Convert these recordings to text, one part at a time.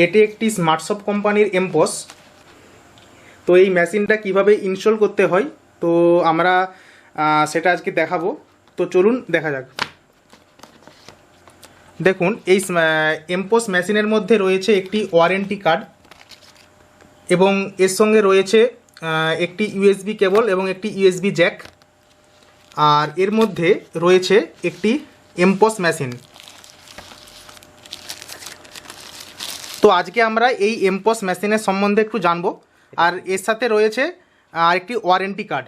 এটি একটি স্মার্টশপ কোম্পানির এমপস। তো এই মেশিনটা কিভাবে ইনস্টল করতে হয় তো আমরা সেটা আজকে দেখাবো। তো চলুন দেখা যাক। দেখুন, এই এমপস মেশিনের মধ্যে রয়েছে একটি ওয়ারেন্টি কার্ড এবং এর সঙ্গে রয়েছে একটি ইউএসবি কেবল এবং একটি ইউএসবি জ্যাক, আর এর মধ্যে রয়েছে একটি এমপস মেশিন। তো আজকে আমরা এই এমপস মেশিনের সম্বন্ধে একটু জানবো, আর এর সাথে রয়েছে আরেকটি ওয়ারেন্টি কার্ড।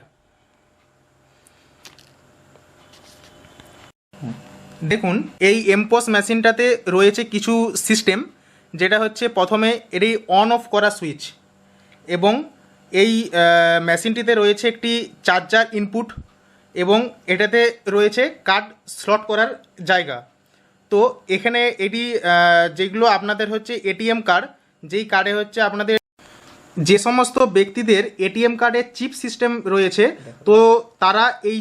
দেখুন, এই এমপস মেশিনটাতে রয়েছে কিছু সিস্টেম, যেটা হচ্ছে প্রথমে এটি অন অফ করা সুইচ, এবং এই মেশিনটিতে রয়েছে একটি চার্জার ইনপুট এবং এটাতে রয়েছে কার্ড স্লট করার জায়গা। তো এখানে এটি যেগুলো আপনাদের হচ্ছে এটিএম কার্ড, যেই কার্ডে হচ্ছে আপনাদের যে সমস্ত ব্যক্তিদের এটিএম কার্ডে চিপ সিস্টেম রয়েছে, তো তারা এই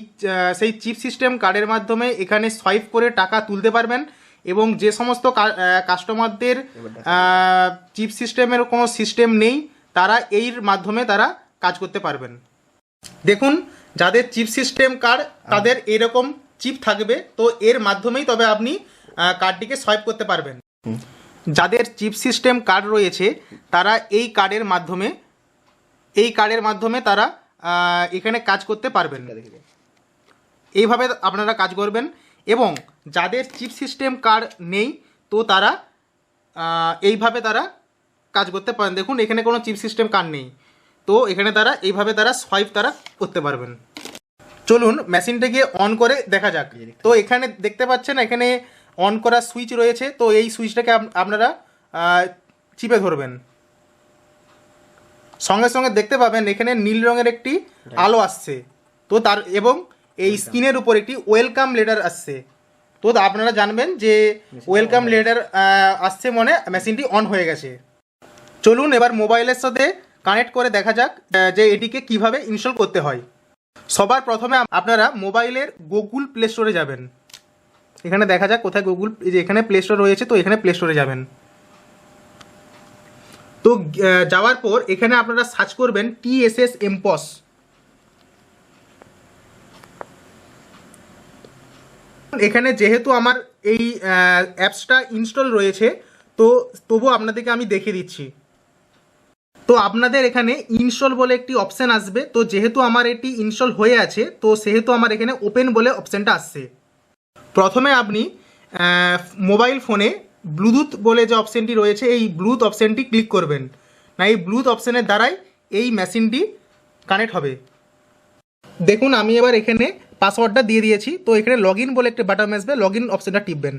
সেই চিপ সিস্টেম কার্ডের মাধ্যমে এখানে সোয়াইপ করে টাকা তুলতে পারবেন, এবং যে সমস্ত কাস্টমারদের চিপ সিস্টেমের কোনো সিস্টেম নেই তারা এর মাধ্যমে তারা কাজ করতে পারবেন। দেখুন, যাদের চিপ সিস্টেম কার্ড তাদের এরকম চিপ থাকবে, তো এর মাধ্যমেই তবে আপনি কার্ডটিকে সোয়াইপ করতে পারবেন। যাদের চিপ সিস্টেম কার্ড রয়েছে তারা এই কার্ডের মাধ্যমে তারা এখানে কাজ করতে পারবেন। এইভাবে আপনারা কাজ করবেন। এবং যাদের চিপ সিস্টেম কার্ড নেই তো তারা এইভাবে তারা কাজ করতে পারেন। দেখুন, এখানে কোনো চিপ সিস্টেম কার্ড নেই, তো এখানে তারা এইভাবে তারা সোয়াইপ তারা করতে পারবেন। চলুন মেশিনটাকে অন করে দেখা যাক। তো এখানে দেখতে পাচ্ছেন এখানে অন করা সুইচ রয়েছে, তো এই সুইচটাকে আপনারা চিপে ধরবেন। সঙ্গে সঙ্গে দেখতে পাবেন এখানে নীল রঙের একটি আলো আসছে, তো তার এবং এই স্ক্রিনের উপর একটি ওয়েলকাম লেটার আসছে। তো আপনারা জানবেন যে ওয়েলকাম লেটার আসছে মানে মেশিনটি অন হয়ে গেছে। চলুন এবার মোবাইলের সাথে কানেক্ট করে দেখা যাক যে এটিকে কিভাবে ইনস্টল করতে হয়। সবার প্রথমে আপনারা মোবাইলের গুগল প্লে স্টোরে যাবেন। এখানে দেখা যাক কোথায় গুগল, যে এখানে প্লে স্টোর রয়েছে, তো এখানে প্লে স্টোরে যাবেন। তো যাওয়ার পর এখানে আপনারা সার্চ করবেন TSS এমপস। এখানে যেহেতু আমার এই অ্যাপসটা ইনস্টল রয়েছে, তো তবু আপনাদেরকে আমি দেখিয়ে দিচ্ছি। তো আপনাদের এখানে ইনস্টল বলে একটি অপশান আসবে, তো যেহেতু আমার এটি ইনস্টল হয়ে আছে তো সেহেতু আমার এখানে ওপেন বলে অপশানটা আসছে। প্রথমে আপনি মোবাইল ফোনে ব্লুটুথ বলে যে অপশানটি রয়েছে এই ব্লুটুথ অপশানটি ক্লিক করবেন, না এই ব্লুটুথ অপশানের দ্বারাই এই মেশিনটি কানেক্ট হবে। দেখুন, আমি এবার এখানে পাসওয়ার্ডটা দিয়ে দিয়েছি, তো এখানে লগ ইন বলে একটি বাটন আসবে, লগ ইন অপশানটা টিপবেন।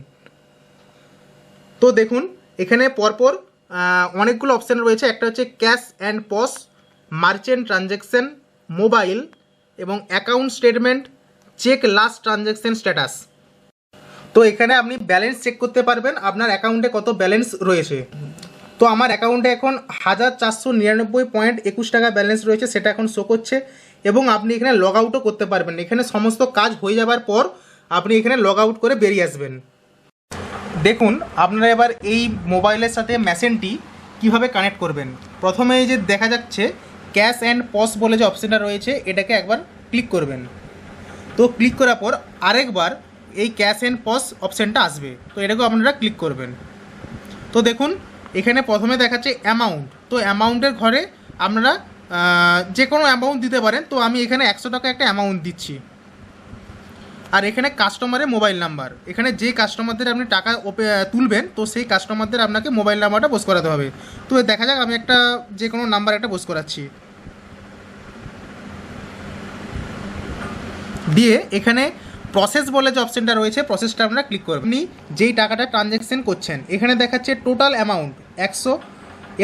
তো দেখুন এখানে পরপর অনেকগুলো অপশান রয়েছে। একটা হচ্ছে cash and POS, merchant transaction, mobile এবং account statement, check last transaction status. তো এখানে আপনি ব্যালেন্স চেক করতে পারবেন আপনার অ্যাকাউন্টে কত ব্যালেন্স রয়েছে। তো আমার অ্যাকাউন্টে এখন 1499.21 টাকা ব্যালেন্স রয়েছে, সেটা এখন শো করছে। এবং আপনি এখানে লগ আউটও করতে পারবেন। এখানে সমস্ত কাজ হয়ে যাবার পর আপনি এখানে লগ আউট করে বেরিয়ে আসবেন। দেখুন, আপনারা এবার এই মোবাইলের সাথে মেশিনটি কিভাবে কানেক্ট করবেন। প্রথমে এই যে দেখা যাচ্ছে ক্যাশ অ্যান্ড পস বলে যে অপশানটা রয়েছে, এটাকে একবার ক্লিক করবেন। তো ক্লিক করার পর আরেকবার এই ক্যাশ অ্যান্ড পস অপশানটা আসবে, তো এটাকেও আপনারা ক্লিক করবেন। তো দেখুন এখানে প্রথমে দেখাচ্ছে অ্যামাউন্ট, তো অ্যামাউন্টের ঘরে আপনারা যে কোনো অ্যামাউন্ট দিতে পারেন। তো আমি এখানে 100 টাকা একটা অ্যামাউন্ট দিচ্ছি। আর এখানে কাস্টমারের মোবাইল নাম্বার, এখানে যে কাস্টমারদের আপনি টাকা তুলবেন তো সেই কাস্টমারদের আপনাকে মোবাইল নাম্বারটা পোস্ট করাতে হবে। তো দেখা যাক আমি একটা যে কোনো নাম্বার একটা পোস্ট করাচ্ছি, দিয়ে এখানে প্রসেস বলে যে অপশানটা রয়েছে প্রসেসটা আপনারা ক্লিক করবেন। আপনি যেই টাকাটা ট্রানজ্যাকশন করছেন এখানে দেখাচ্ছে টোটাল অ্যামাউন্ট 100,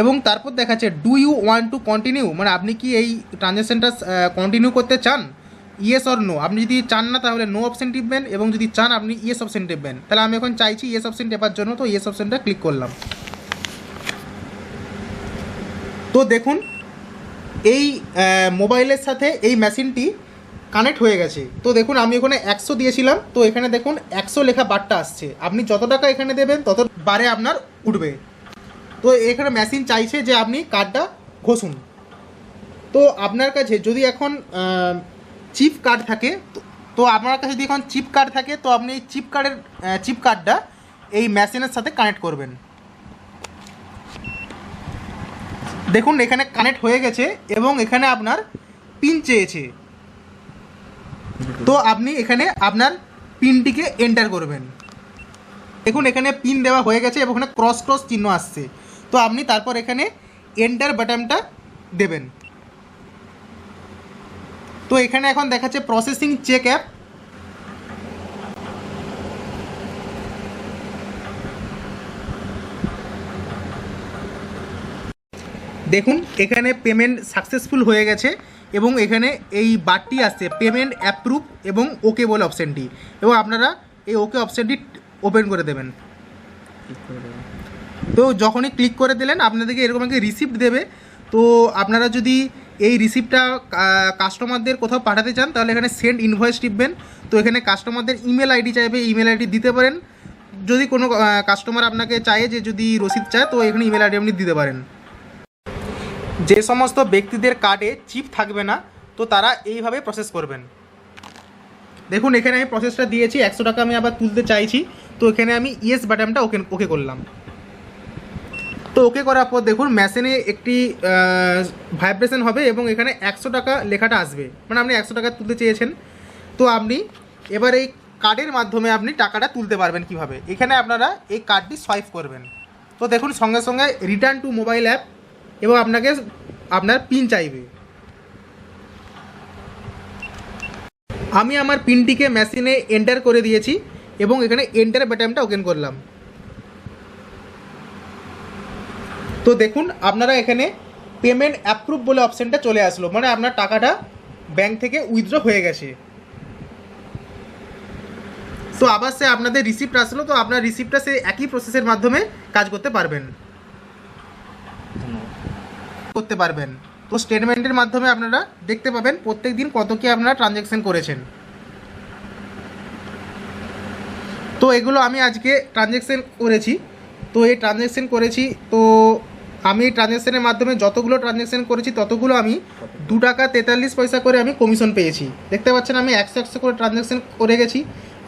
এবং তারপর দেখাচ্ছে do you want to continue, মানে আপনি কি এই ট্রানজ্যাকশনটা কন্টিনিউ করতে চান, ইয়েস অর নো। আপনি যদি চান না তাহলে নো অপশান টিপবেন, এবং যদি চান আপনি ইয়েস অপশান টিপবেন। তাহলে আমি এখন চাইছি ইয়েস অপশান টেপার জন্য, তো ইয়েস অপশানটা ক্লিক করলাম। তো দেখুন এই মোবাইলের সাথে এই মেশিনটি কানেক্ট হয়ে গেছে। তো দেখুন আমি ওখানে 100 দিয়েছিলাম, তো এখানে দেখুন 100 লেখা বারটা আসছে। আপনি যত টাকা এখানে দেবেন তত বারে আপনার উঠবে। তো এখানে মেশিন চাইছে যে আপনি কার্ডটা ঘষুন। তো আপনার কাছে যদি এখন চিপ কার্ড থাকে, তো আপনার কাছে যদি এখন চিপ কার্ড থাকে, তো আপনি এই চিপ কার্ডটা এই মেশিনের সাথে কানেক্ট করবেন। দেখুন এখানে কানেক্ট হয়ে গেছে এবং এখানে আপনার পিন চেয়েছে। তো আপনি এখানে আপনার পিনটিকে এন্টার করবেন। দেখুন এখানে পিন দেওয়া হয়ে গেছে এবং এখানে ক্রস চিহ্ন আসছে। তো আপনি তারপর এখানে এন্টার বাটনটা দেবেন। তো এখানে এখন দেখাচ্ছে প্রসেসিং চেক অ্যাপ। দেখুন এখানে পেমেন্ট সাকসেসফুল হয়ে গেছে এবং এখানে এই বারটি আসছে পেমেন্ট অ্যাপ্রুভ এবং ওকে বলে অপশানটি, এবং আপনারা এই ওকে অপশানটি ওপেন করে দেবেন। তো যখনই ক্লিক করে দিলেন আপনাদেরকে এরকম একটা রিসিপ্ট দেবে। তো আপনারা যদি এই রিসিপ্টটা কাস্টমারদের কোথাও পাঠাতে চান তাহলে এখানে সেন্ড ইনভয়েস টিপবেন। তো এখানে কাস্টমারদের ইমেল আইডি চাইবে, ইমেল আইডি দিতে পারেন। যদি কোনো কাস্টমার আপনাকে চায় যে যদি রসিদ চায় তো এখানে ইমেল আইডি আপনি দিতে পারেন। যে সমস্ত ব্যক্তিদের কার্ডে চিপ থাকবে না তো তারা এইভাবে প্রসেস করবেন। দেখুন এখানে আমি প্রসেসটা দিয়েছি, 100 টাকা আমি আবার তুলতে চাইছি। তো এখানে আমি ইয়েস বাটনটা ওকে করলাম। তো ওকে করার পর দেখুন মেশিনে একটি ভাইব্রেশন হবে এবং এখানে 100 টাকা লেখাটা আসবে, মানে আপনি 100 টাকা তুলতে চেয়েছেন। তো আপনি এবার এই কার্ডের মাধ্যমে আপনি টাকাটা তুলতে পারবেন কিভাবে। এখানে আপনারা এই কার্ডটি সোয়াইপ করবেন। তো দেখুন সঙ্গে সঙ্গে রিটার্ন টু মোবাইল অ্যাপ এবং আপনাকে আপনার পিন চাইবে। আমি আমার পিনটিকে মেশিনে এন্টার করে দিয়েছি এবং এখানে এন্টার বাটনটা ওপেন করলাম। তো দেখুন আপনারা এখানে পেমেন্ট অ্যাপ্রুভ বলে অপশানটা চলে আসলো, মানে আপনার টাকাটা ব্যাংক থেকে উইথড্র হয়ে গেছে। তো আবার সে আপনাদের রিসিপ্ট আসলো, তো আপনার রিসিপ্টটা সে একই প্রসেসের মাধ্যমে কাজ করতে পারবেন। তো স্টেটমেন্টের মাধ্যমে আপনারা দেখতে পাবেন প্রত্যেক দিন কত কি আপনারা ট্রানজ্যাকশন করেছেন। তো এগুলো আমি আজকে ট্রানজ্যাকশন করেছি। তো এই ট্রানজ্যাকশন করেছি, তো আমি এই ট্রানজ্যাকশনের মাধ্যমে যতগুলো ট্রানজ্যাকশন করেছি ততগুলো আমি 2 টাকা 43 পয়সা করে আমি কমিশন পেয়েছি। দেখতে পাচ্ছেন আমি 100 করে ট্রানজ্যাকশন করে গেছি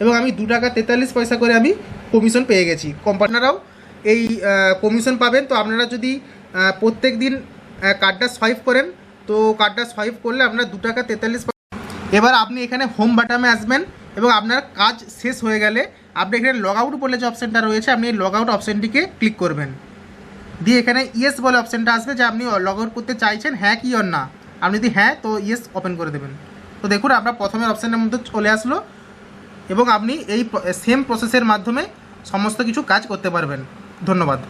এবং আমি 2 টাকা 43 পয়সা করে আমি কমিশন পেয়ে গেছি। কোম্পানিরাও এই কমিশন পাবেন। তো আপনারা যদি প্রত্যেক দিন কার্ডটা সোয়াইপ করেন, তো কার্ডটা সোয়াইপ করলে আপনার 2 টাকা 43। এবার আপনি এখানে হোম বাটনে আসবেন এবং আপনার কাজ শেষ হয়ে গেলে আপনি এখানে লগ আউট বলে যে অপশানটা রয়েছে আপনি এই লগ আউট অপশানটিকে ক্লিক করবেন। দিয়ে এখানে ইয়েস বলে অপশানটা আসবে যে আপনি লগ আউট করতে চাইছেন, হ্যাঁ কি অর না। আপনি যদি হ্যাঁ তো ইয়েস ওপেন করে দেবেন। তো দেখুন আপনার প্রথমের অপশানের মধ্যে চলে আসলো এবং আপনি এই সেম প্রসেসের মাধ্যমে সমস্ত কিছু কাজ করতে পারবেন। ধন্যবাদ।